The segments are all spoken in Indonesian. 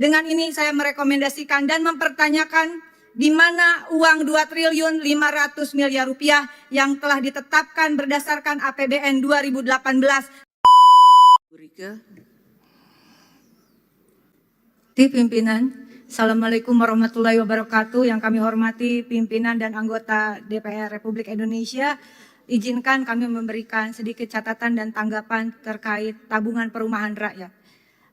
Dengan ini saya merekomendasikan dan mempertanyakan di mana uang 2.500 miliar rupiah yang telah ditetapkan berdasarkan APBN 2018. Pimpinan, Assalamualaikum warahmatullahi wabarakatuh. Yang kami hormati pimpinan dan anggota DPR Republik Indonesia, izinkan kami memberikan sedikit catatan dan tanggapan terkait tabungan perumahan rakyat.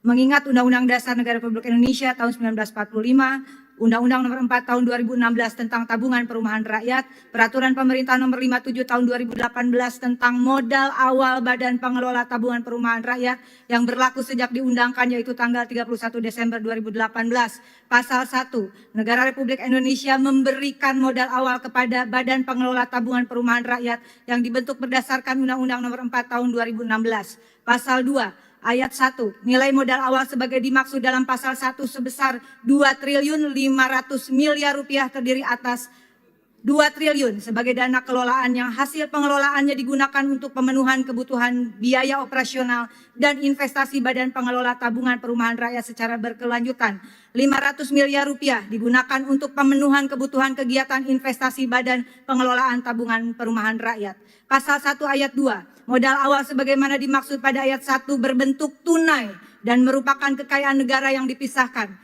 Mengingat Undang-Undang Dasar Negara Republik Indonesia tahun 1945, Undang-Undang Nomor 4 Tahun 2016 tentang Tabungan Perumahan Rakyat, Peraturan Pemerintah Nomor 57 Tahun 2018 tentang modal awal Badan Pengelola Tabungan Perumahan Rakyat yang berlaku sejak diundangkan yaitu tanggal 31 Desember 2018. Pasal 1, Negara Republik Indonesia memberikan modal awal kepada Badan Pengelola Tabungan Perumahan Rakyat yang dibentuk berdasarkan Undang-Undang Nomor 4 Tahun 2016. Pasal 2, Ayat 1, nilai modal awal sebagai dimaksud dalam pasal 1 sebesar 2.500 miliar rupiah terdiri atas 2 triliun sebagai dana kelolaan yang hasil pengelolaannya digunakan untuk pemenuhan kebutuhan biaya operasional dan investasi Badan Pengelola Tabungan Perumahan Rakyat secara berkelanjutan. 500 miliar rupiah digunakan untuk pemenuhan kebutuhan kegiatan investasi Badan Pengelolaan Tabungan Perumahan Rakyat. Pasal 1 ayat 2. Modal awal sebagaimana dimaksud pada ayat 1 berbentuk tunai dan merupakan kekayaan negara yang dipisahkan.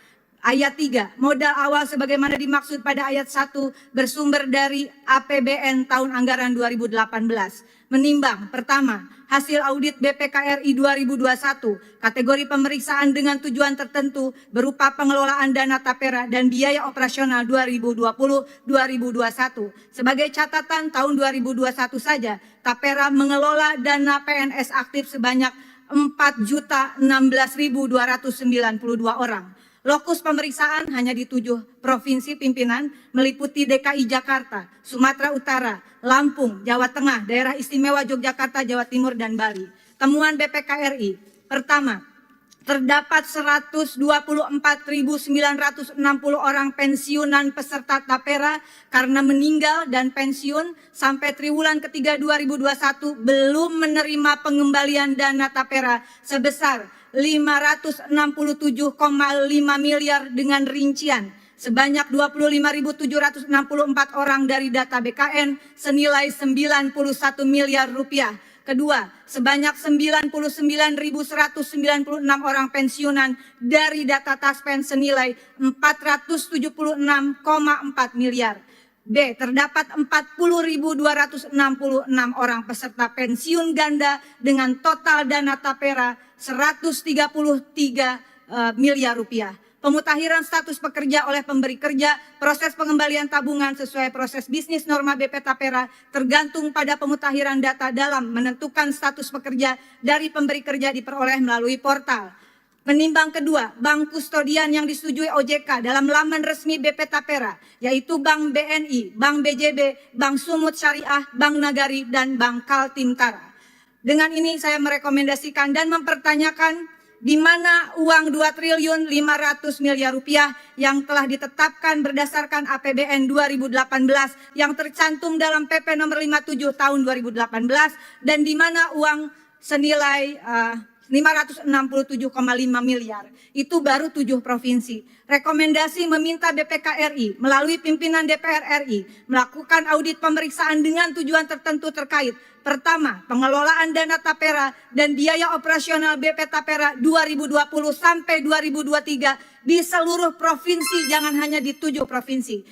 Ayat 3, modal awal sebagaimana dimaksud pada ayat 1 bersumber dari APBN tahun anggaran 2018. Menimbang, pertama, hasil audit BPKRI 2021, kategori pemeriksaan dengan tujuan tertentu berupa pengelolaan dana tapera dan biaya operasional 2020-2021. Sebagai catatan tahun 2021 saja, tapera mengelola dana PNS aktif sebanyak 4.016.292 orang. Lokus pemeriksaan hanya di 7 provinsi pimpinan meliputi DKI Jakarta, Sumatera Utara, Lampung, Jawa Tengah, Daerah Istimewa Yogyakarta, Jawa Timur, dan Bali. Temuan BPKRI, pertama, terdapat 124.960 orang pensiunan peserta tapera karena meninggal dan pensiun sampai triwulan ketiga 2021 belum menerima pengembalian dana tapera sebesar 567,5 miliar dengan rincian sebanyak 25.764 orang dari data BKN senilai 91 miliar rupiah. Kedua, sebanyak 99.196 orang pensiunan dari data Taspen senilai 476,4 miliar. B, terdapat 40.266 orang peserta pensiun ganda dengan total dana tapera 133 miliar rupiah. Pemutakhiran status pekerja oleh pemberi kerja, proses pengembalian tabungan sesuai proses bisnis norma BP Tapera tergantung pada pemutakhiran data dalam menentukan status pekerja dari pemberi kerja diperoleh melalui portal. Menimbang kedua, bank kustodian yang disetujui OJK dalam laman resmi BP Tapera, yaitu Bank BNI, Bank BJB, Bank Sumut Syariah, Bank Nagari, dan Bank Kaltimtara. Dengan ini saya merekomendasikan dan mempertanyakan di mana uang 2.500 miliar rupiah yang telah ditetapkan berdasarkan APBN 2018 yang tercantum dalam PP nomor 57 tahun 2018 dan di mana uang senilai 567,5 miliar. Itu baru 7 provinsi. Rekomendasi meminta BPKRI melalui pimpinan DPR RI melakukan audit pemeriksaan dengan tujuan tertentu terkait. Pertama, pengelolaan dana tapera dan biaya operasional BP Tapera 2020 sampai 2023 di seluruh provinsi, jangan hanya di 7 provinsi.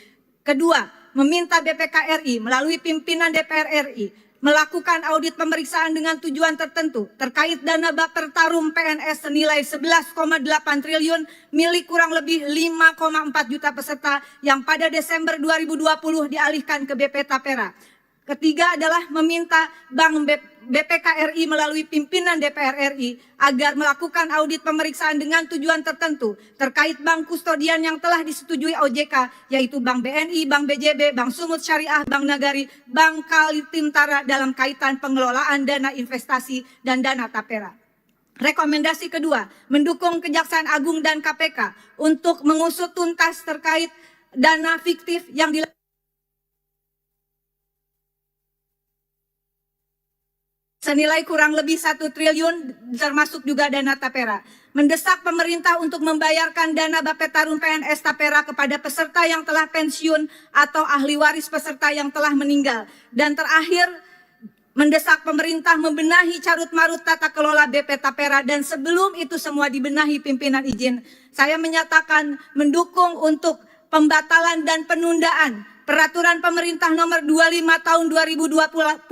Kedua, meminta BPKRI melalui pimpinan DPR RI melakukan audit pemeriksaan dengan tujuan tertentu terkait dana baper tarum PNS senilai 11,8 triliun milik kurang lebih 5,4 juta peserta yang pada Desember 2020 dialihkan ke BP Tapera. Ketiga adalah meminta Bank BPKRI melalui pimpinan DPR RI agar melakukan audit pemeriksaan dengan tujuan tertentu terkait bank kustodian yang telah disetujui OJK, yaitu Bank BNI, Bank BJB, Bank Sumut Syariah, Bank Nagari, Bank Kaltimtara dalam kaitan pengelolaan dana investasi dan dana tapera. Rekomendasi kedua, mendukung Kejaksaan Agung dan KPK untuk mengusut tuntas terkait dana fiktif yang dilakukan senilai kurang lebih 1 triliun termasuk juga dana tapera. Mendesak pemerintah untuk membayarkan dana Bappetarun PNS Tapera kepada peserta yang telah pensiun atau ahli waris peserta yang telah meninggal. Dan terakhir, mendesak pemerintah membenahi carut-marut tata kelola BP Tapera, dan sebelum itu semua dibenahi pimpinan izin, saya menyatakan mendukung untuk pembatalan dan penundaan Peraturan Pemerintah Nomor 25 Tahun 2020,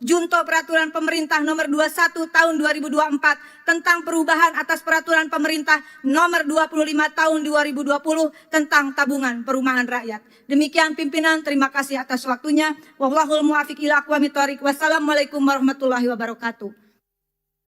Junto Peraturan Pemerintah Nomor 21 Tahun 2024 tentang perubahan atas Peraturan Pemerintah Nomor 25 Tahun 2020 tentang tabungan perumahan rakyat. Demikian pimpinan, terima kasih atas waktunya. Wallahul muwaffiq ila aqwamit thoriq. Wassalamualaikum warahmatullahi wabarakatuh.